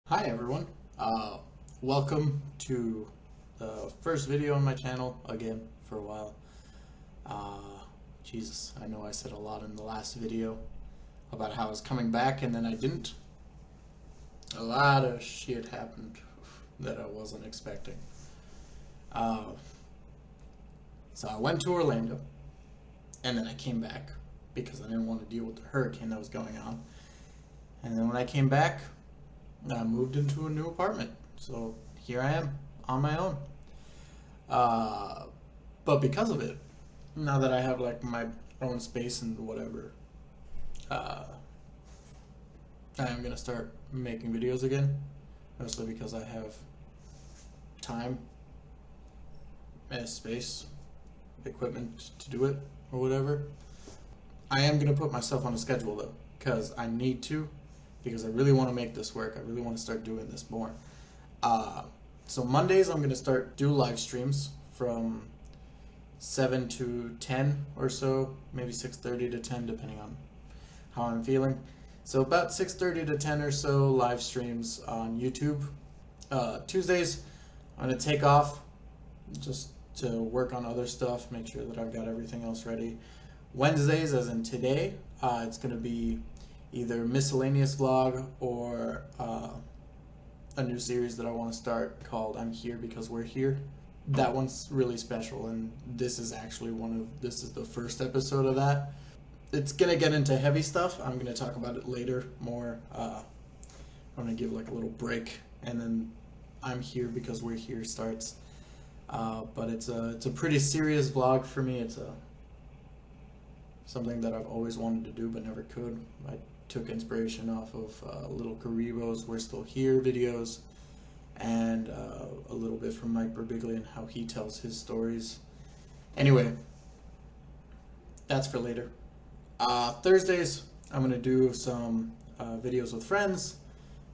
Hi everyone, welcome to the first video on my channel again for a while. Jesus, I know I said a lot in the last video about how I was coming back and then I didn't. A lot of shit happened that I wasn't expecting. So I went to Orlando and then I came back because I didn't want to deal with the hurricane that was going on. And then when I came back, I moved into a new apartment, so here I am on my own. But because of it, now that I have like my own space and whatever, I am gonna start making videos again, mostly because I have time and space, equipment to do it or whatever. I am gonna put myself on a schedule though, because I need to. Because I really want to make this work. I really want to start doing this more. So Mondays I'm going to start do live streams from 7 to 10 or so, maybe 6:30 to 10 depending on how I'm feeling. So about 6:30 to 10 or so live streams on YouTube. Tuesdays I'm going to take off just to work on other stuff, make sure that I've got everything else ready. Wednesdays, as in today, it's going to be either miscellaneous vlog or a new series that I want to start called I'm Here Because We're Here. That one's really special, and this is actually this is the first episode of that. It's gonna get into heavy stuff. I'm gonna talk about it later more. I'm gonna give like a little break, and then I'm Here Because We're Here starts. But it's a pretty serious vlog for me. It's something that I've always wanted to do but never could. I took inspiration off of Little Karibo's We're Still Here videos, and a little bit from Mike Birbiglia and how he tells his stories. Anyway, that's for later. Thursdays, I'm going to do some videos with friends,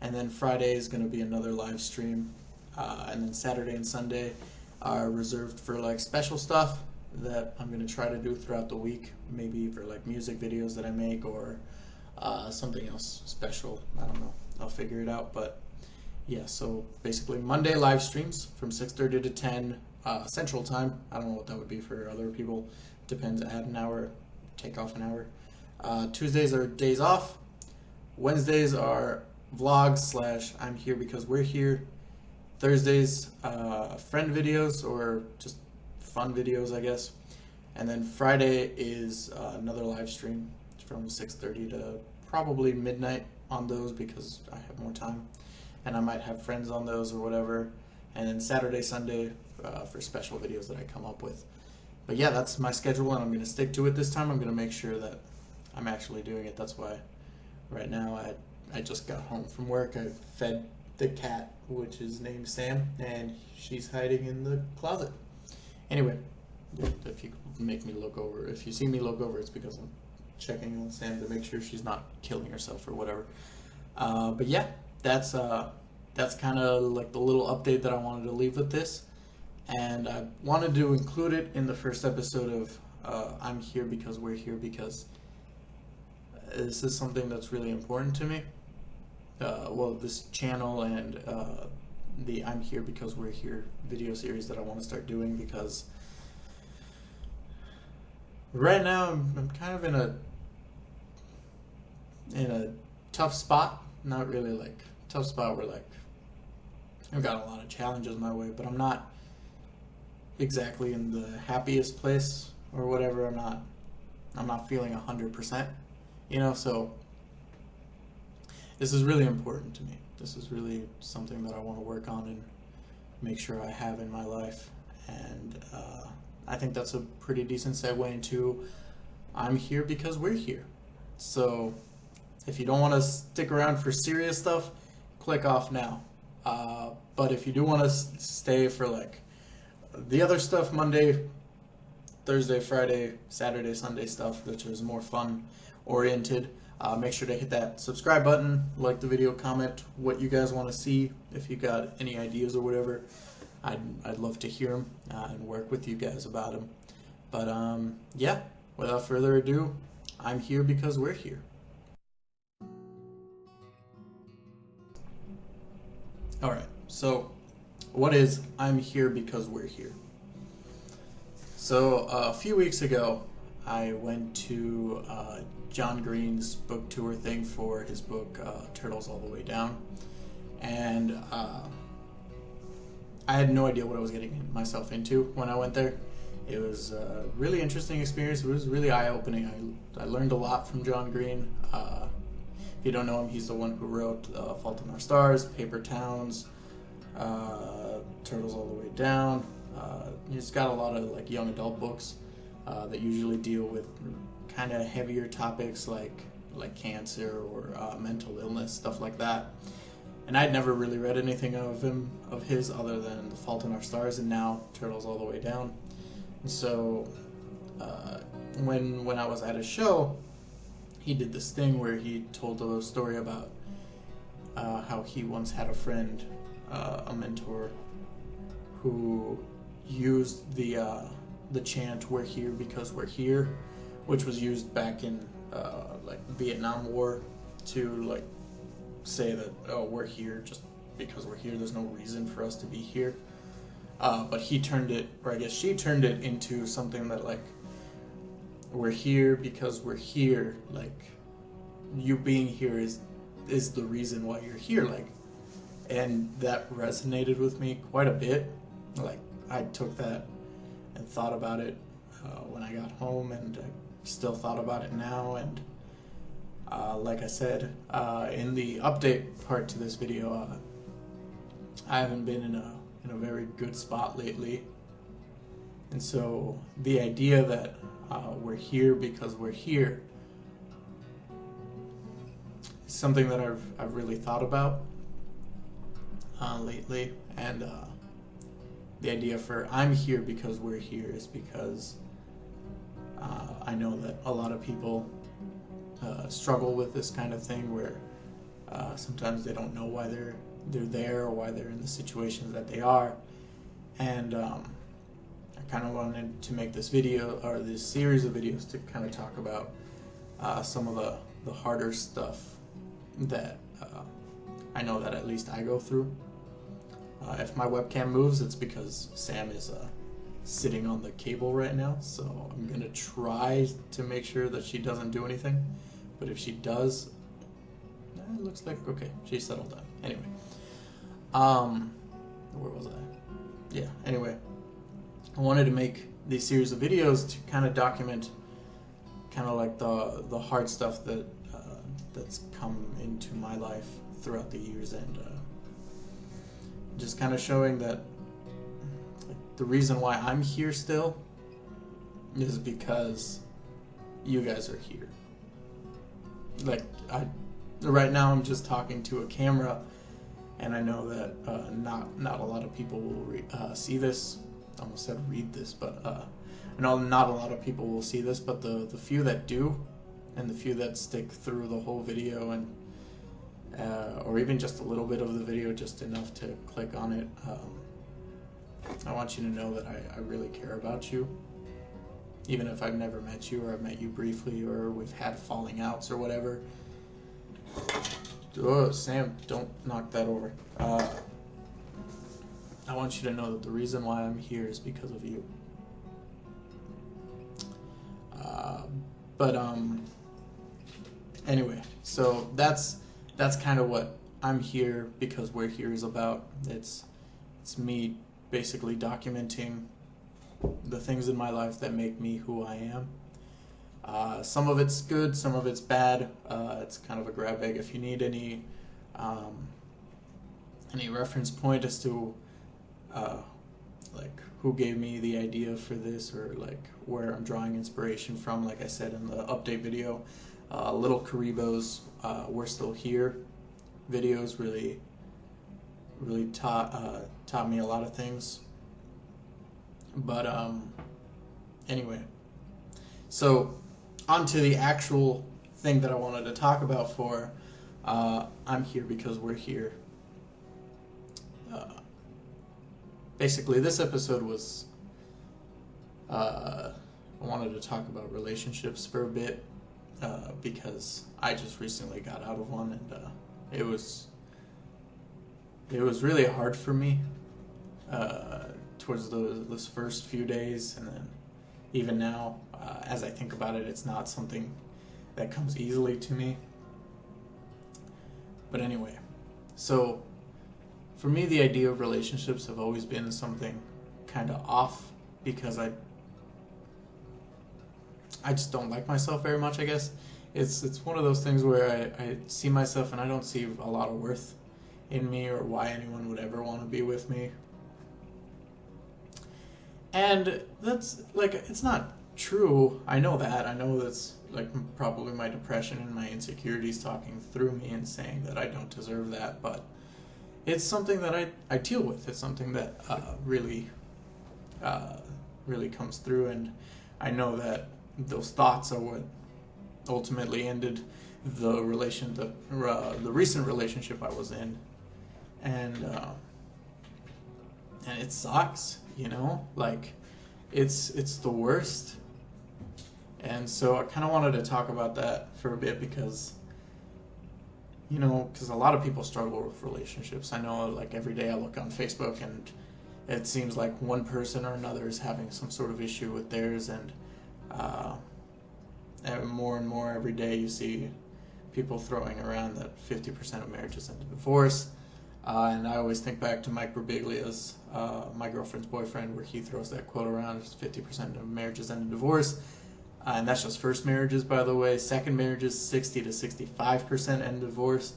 and then Friday is going to be another live stream, and then Saturday and Sunday are reserved for like special stuff that I'm going to try to do throughout the week, maybe for like music videos that I make or something else special. I don't know. I'll figure it out. But yeah, so basically Monday live streams from 6:30 to 10 Central Time. I don't know what that would be for other people. Depends. Add an hour, take off an hour. Tuesdays are days off. Wednesdays are vlogs / I'm Here Because We're Here. Thursdays, friend videos or just fun videos, I guess. And then Friday is another live stream from 6:30 to probably midnight on those because I have more time, and I might have friends on those or whatever. And then Saturday, Sunday for special videos that I come up with. But yeah, that's my schedule, and I'm going to stick to it this time. I'm going to make sure that I'm actually doing it. That's why right now I just got home from work. I fed the cat, which is named Sam, and she's hiding in the closet. Anyway, if you make me look over, if you see me look over, it's because I'm checking on Sam to make sure she's not killing herself or whatever. But yeah, that's kind of like the little update that I wanted to leave with this, and I wanted to include it in the first episode of I'm Here Because We're Here, because this is something that's really important to me. Well, this channel and the I'm Here Because We're Here video series that I want to start doing, because right now I'm kind of in a tough spot. Not really like tough spot where like I've got a lot of challenges my way, but I'm not exactly in the happiest place or whatever. I'm not feeling 100%, you know, so this is really important to me. This is really something that I want to work on and make sure I have in my life. And I think that's a pretty decent segue into I'm Here Because We're Here. So if you don't want to stick around for serious stuff, click off now. But if you do want to stay for like the other stuff, Monday, Thursday, Friday, Saturday, Sunday stuff, which is more fun oriented, make sure to hit that subscribe button, like the video, comment what you guys want to see. If you got any ideas or whatever, I'd love to hear them and work with you guys about them. But yeah, without further ado, I'm here because we're here. Alright, so what is I'm here because we're here? So a few weeks ago, I went to John Green's book tour thing for his book Turtles All the Way Down, and I had no idea what I was getting myself into when I went there. It was a really interesting experience. It was really eye-opening. I learned a lot from John Green. If you don't know him, he's the one who wrote Fault in Our Stars, Paper Towns, Turtles All the Way Down. He's got a lot of like young adult books that usually deal with kind of heavier topics like cancer or mental illness, stuff like that. And I'd never really read anything of his other than The Fault in Our Stars, and now Turtles All the Way Down. And so when I was at a show, he did this thing where he told a story about how he once had a friend, a mentor, who used the chant "We're here because we're here," which was used back in like Vietnam War to like say that, oh, we're here just because we're here. There's no reason for us to be here. But he turned it, or I guess she turned it into something that like, we're here because we're here. Like, you being here is the reason why you're here. Like, and that resonated with me quite a bit. Like, I took that and thought about it when I got home, and I still thought about it now. And like I said in the update part to this video, I haven't been in a very good spot lately, and so the idea that we're here because we're here is something that I've really thought about lately. And the idea for I'm here because we're here is because I know that a lot of people struggle with this kind of thing, where sometimes they don't know why they're there or why they're in the situations that they are. And I kind of wanted to make this video, or this series of videos, to kind of talk about some of the harder stuff that I know that at least I go through. If my webcam moves, it's because Sam is sitting on the cable right now, so I'm gonna try to make sure that she doesn't do anything. But if she does, it looks like okay, she settled down. Anyway, where was I? Yeah. Anyway, I wanted to make these series of videos to kind of document, kind of like the hard stuff that's come into my life throughout the years, and just kind of showing that like, the reason why I'm here still is because you guys are here. Like, right now I'm just talking to a camera, and I know that not a lot of people will see this. I almost said read this, but I know not a lot of people will see this, but the few that do, and the few that stick through the whole video, and or even just a little bit of the video, just enough to click on it, I want you to know that I really care about you. Even if I've never met you, or I've met you briefly, or we've had falling outs or whatever. Oh, Sam, don't knock that over. I want you to know that the reason why I'm here is because of you. Anyway, so that's kind of what I'm here because we're here is about. It's me basically documenting the things in my life that make me who I am. Some of it's good, some of it's bad. It's kind of a grab bag. If you need any reference point as to like who gave me the idea for this, or like where I'm drawing inspiration from, like I said in the update video, Little Karibo's We're Still Here videos really taught me a lot of things. But anyway, so on to the actual thing that I wanted to talk about for I'm here because we're here. Basically, this episode was I wanted to talk about relationships for a bit, because I just recently got out of one, and it was it was really hard for me towards those first few days, and then even now, as I think about it, it's not something that comes easily to me. But anyway, so for me, the idea of relationships have always been something kind of off, because I just don't like myself very much, I guess. It's one of those things where I see myself and I don't see a lot of worth in me or why anyone would ever want to be with me. And that's, like, it's not true. I know that. I know that's, like, probably my depression and my insecurities talking through me and saying that I don't deserve that, but it's something that I deal with. It's something that really comes through, and I know that those thoughts are what ultimately ended the recent relationship I was in, and it sucks, you know, like it's the worst. And so I kind of wanted to talk about that for a bit, because a lot of people struggle with relationships. I know, like, every day I look on Facebook and it seems like one person or another is having some sort of issue with theirs, and more and more every day you see people throwing around that 50% of marriages end in divorce. And I always think back to Mike Birbiglia's My Girlfriend's Boyfriend, where he throws that quote around, 50% of marriages end in divorce. And that's just first marriages, by the way. Second marriages, 60 to 65% end in divorce.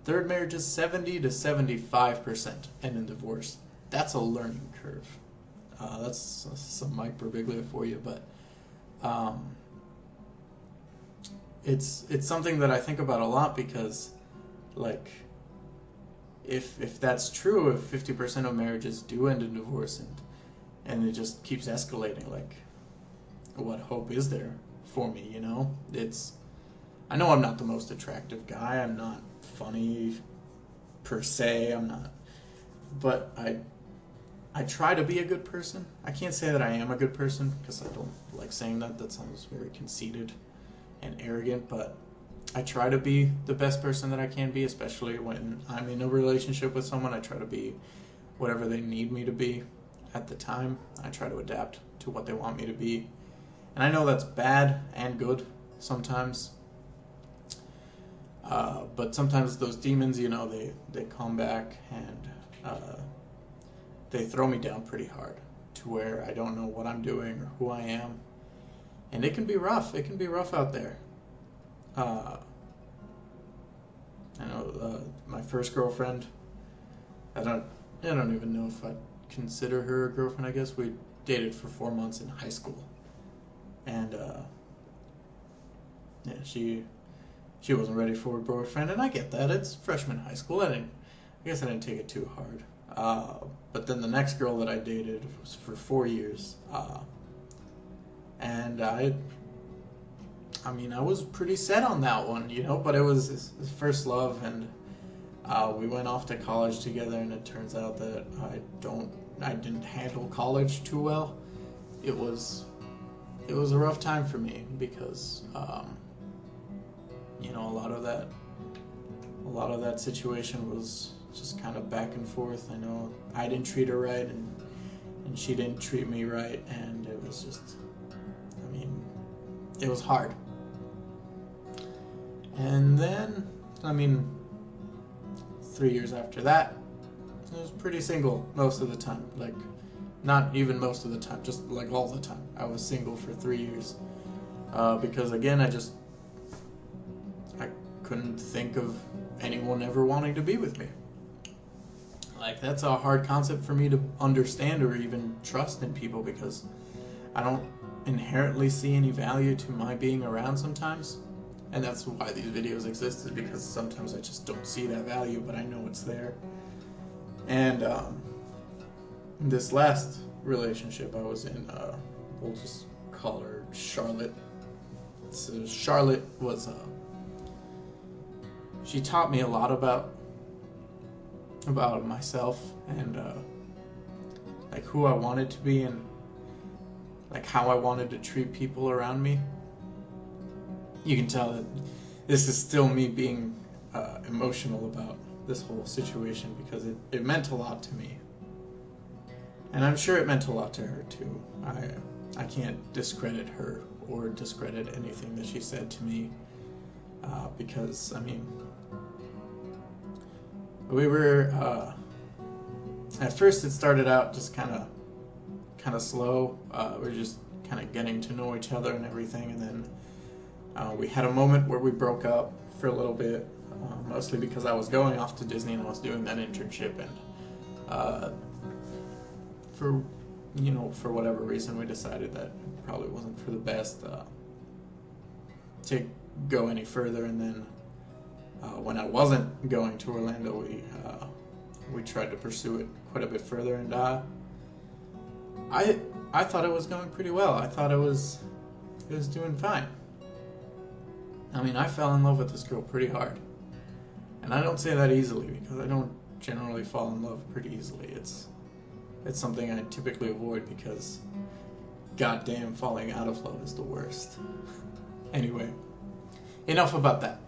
Third marriages, 70 to 75% end in divorce. That's a learning curve. That's some Mike Birbiglia for you, but it's something that I think about a lot, because, like, if that's true, if 50% of marriages do end in divorce, and it just keeps escalating, like, what hope is there for me, you know? I know I'm not the most attractive guy, I'm not funny per se, but I try to be a good person. I can't say that I am a good person, because I don't like saying that. That sounds very conceited and arrogant, but I try to be the best person that I can be, especially when I'm in a relationship with someone. I try to be whatever they need me to be at the time. I try to adapt to what they want me to be. And I know that's bad and good sometimes. But sometimes those demons, they come back and they throw me down pretty hard, to where I don't know what I'm doing or who I am. And it can be rough. It can be rough out there. I know my first girlfriend, I don't even know if I'd consider her a girlfriend, I guess. We dated for 4 months in high school. And she wasn't ready for a boyfriend, and I get that. It's freshman high school. I guess I didn't take it too hard. But then the next girl that I dated was for 4 years. And I was pretty set on that one, but it was his first love, and we went off to college together, and it turns out that I didn't handle college too well. It was a rough time for me, because a lot of that situation was just kind of back and forth. I know I didn't treat her right, and she didn't treat me right, and it was just, it was hard. And then, 3 years after that, I was pretty single most of the time. Like, not even most of the time, just like all the time. I was single for 3 years. Because again, I couldn't think of anyone ever wanting to be with me. Like, that's a hard concept for me to understand or even trust in people, because I don't inherently see any value to my being around sometimes. And that's why these videos exist, is because sometimes I just don't see that value, but I know it's there. And this last relationship I was in, we'll just call her Charlotte. So Charlotte was, she taught me a lot about myself, and like who I wanted to be, and like how I wanted to treat people around me. You can tell that this is still me being emotional about this whole situation, because it meant a lot to me. And I'm sure it meant a lot to her too. I can't discredit her or discredit anything that she said to me, because, I mean, we were, at first it started out just kind of slow. We were just kind of getting to know each other and everything, and then we had a moment where we broke up for a little bit, mostly because I was going off to Disney and I was doing that internship, and for whatever reason we decided that it probably wasn't for the best to go any further. And then when I wasn't going to Orlando, we tried to pursue it quite a bit further, and I thought it was going pretty well. I thought it was doing fine. I mean, I fell in love with this girl pretty hard. And I don't say that easily, because I don't generally fall in love pretty easily. It's something I typically avoid, because goddamn, falling out of love is the worst. Anyway, enough about that.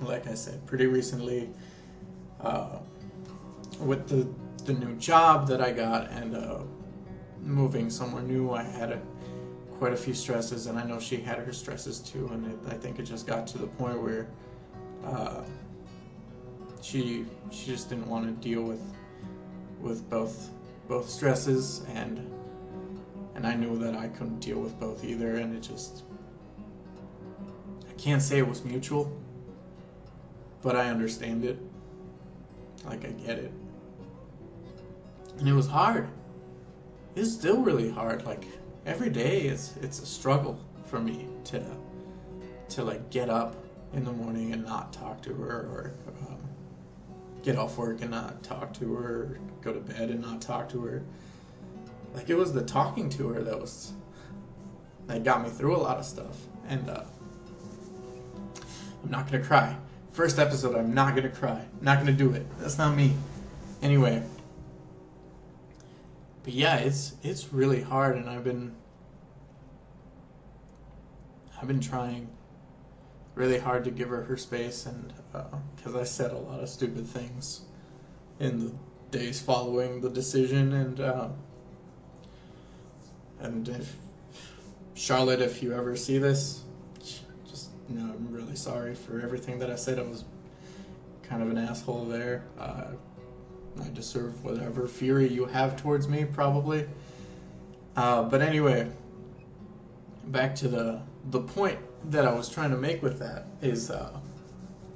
Like I said, pretty recently, with the new job that I got and moving somewhere new, I had quite a few stresses, and I know she had her stresses too, and I think it just got to the point where she just didn't want to deal with both stresses, and I knew that I couldn't deal with both either, and I can't say it was mutual, but I understand it. Like, I get it. And it was hard. It's still really hard. Like, every day it's a struggle for me to like get up in the morning and not talk to her, or get off work and not talk to her, or go to bed and not talk to her. Like, it was the talking to her that got me through a lot of stuff. And I'm not gonna cry. First episode, I'm not gonna cry. Not gonna do it. That's not me. Anyway. But yeah, it's really hard, and I've been trying really hard to give her space, and because I said a lot of stupid things in the days following the decision, and if Charlotte, if you ever see this, just I'm really sorry for everything that I said. I was kind of an asshole there. I deserve whatever fury you have towards me, probably. But anyway, back to the point that I was trying to make with that is,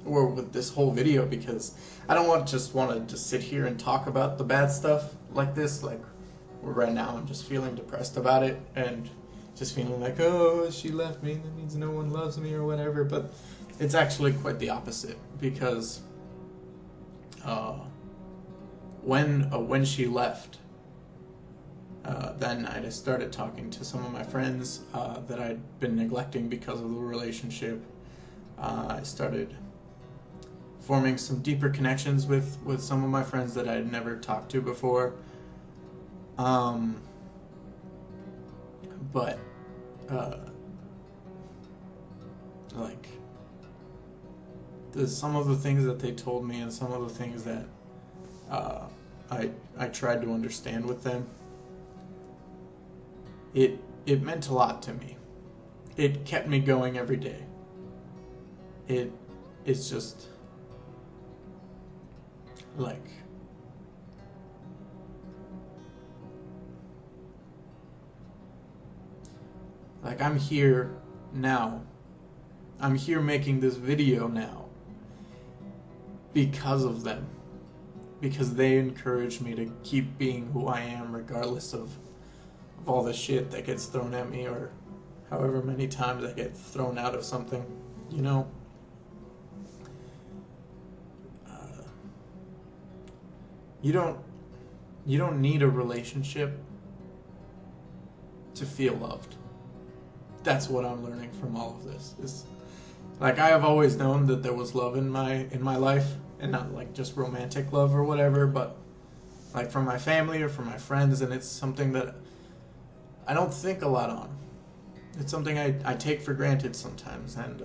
or with this whole video, because I don't just want to sit here and talk about the bad stuff like this. Like, right now I'm just feeling depressed about it, and just feeling like, oh, she left me, that means no one loves me or whatever. But it's actually quite the opposite, because when she left, then I just started talking to some of my friends that I'd been neglecting because of the relationship. I started forming some deeper connections with some of my friends that I had never talked to before. But like, some of the things that they told me, and some of the things that I tried to understand with them, it meant a lot to me. It kept me going every day. It's just like, I'm here now. I'm here making this video now because of them. Because they encouraged me to keep being who I am, regardless of all the shit that gets thrown at me, or however many times I get thrown out of something, you know? You don't need a relationship to feel loved. That's what I'm learning from all of this. Is, like, I have always known that there was love in my life, and not like just romantic love or whatever, but like from my family or from my friends, and it's something that I don't think a lot on. It's something I take for granted sometimes, and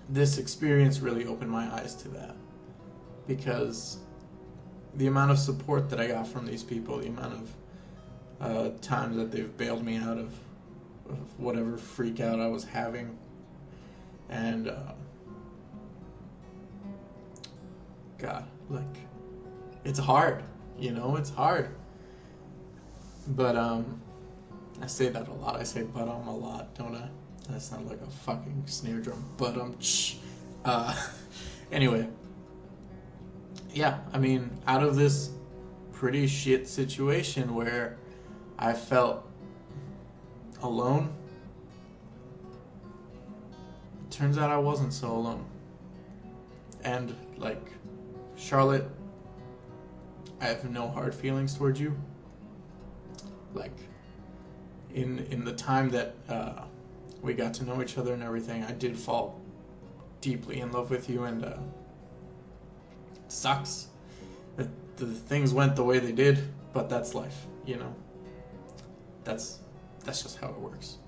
this experience really opened my eyes to that, because the amount of support that I got from these people, the amount of times that they've bailed me out of whatever freak out I was having, and God, like, it's hard, it's hard. But I say that a lot. I say but a lot, don't I? That sounds like a fucking snare drum. But anyway, yeah, I mean, out of this pretty shit situation where I felt alone, it turns out I wasn't so alone. And like, Charlotte, I have no hard feelings towards you. Like, in the time that we got to know each other and everything, I did fall deeply in love with you, and it sucks that the things went the way they did, but that's life, That's just how it works.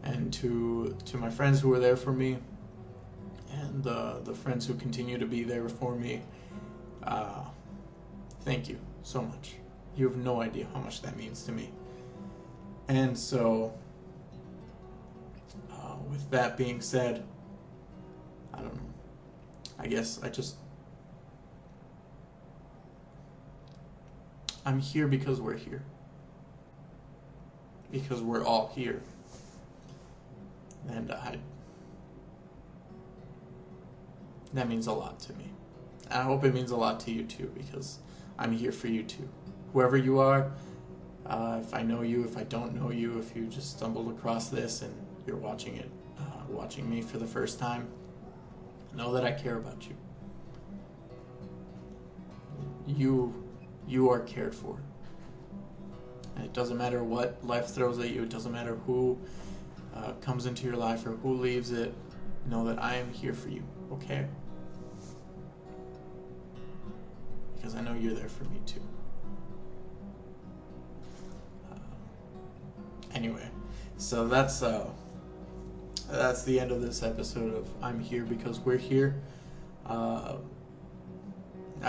And to my friends who were there for me, and the friends who continue to be there for me, thank you so much. You have no idea how much that means to me. And so, with that being said, I don't know. I guess I'm here because we're here. Because we're all here. And that means a lot to me. And I hope it means a lot to you too, because I'm here for you too. Whoever you are, if I know you, if I don't know you, if you just stumbled across this and you're watching me for the first time, know that I care about you. You are cared for. And it doesn't matter what life throws at you. It doesn't matter who comes into your life or who leaves it. Know that I am here for you, okay? Because I know you're there for me too. Anyway, so that's the end of this episode of I'm Here Because We're Here. I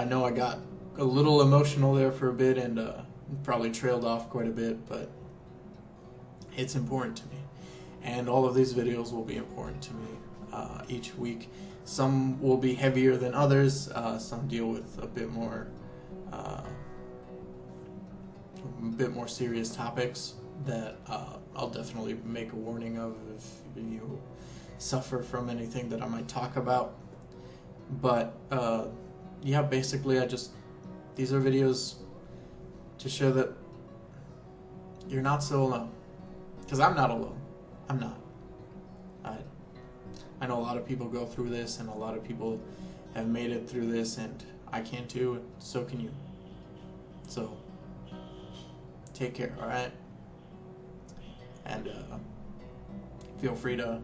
know I got a little emotional there for a bit and probably trailed off quite a bit, but it's important to me. And all of these videos will be important to me each week. Some will be heavier than others. Some deal with a bit more serious topics that I'll definitely make a warning of if you suffer from anything that I might talk about. But yeah, basically these are videos to show that you're not so alone. Because I'm not alone. I'm not. I know a lot of people go through this, and a lot of people have made it through this, and I can too, and so can you. So, take care, alright? And feel free to,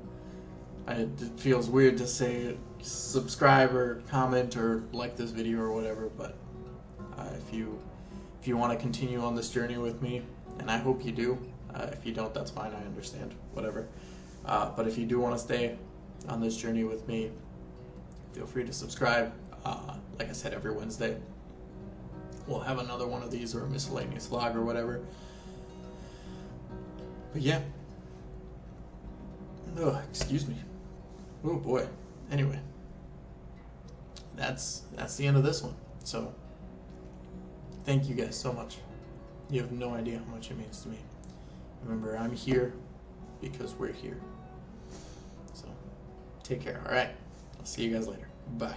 it feels weird to say subscribe or comment or like this video or whatever, but if you want to continue on this journey with me, and I hope you do, if you don't, that's fine, I understand, whatever. But if you do want to stay on this journey with me, feel free to subscribe. Like I said, every Wednesday we'll have another one of these, or a miscellaneous vlog or whatever. But yeah. Oh, excuse me. Oh boy. Anyway, that's the end of this one. So thank you guys so much. You have no idea how much it means to me. Remember, I'm here because we're here. So take care, alright? I'll see you guys later. Bye.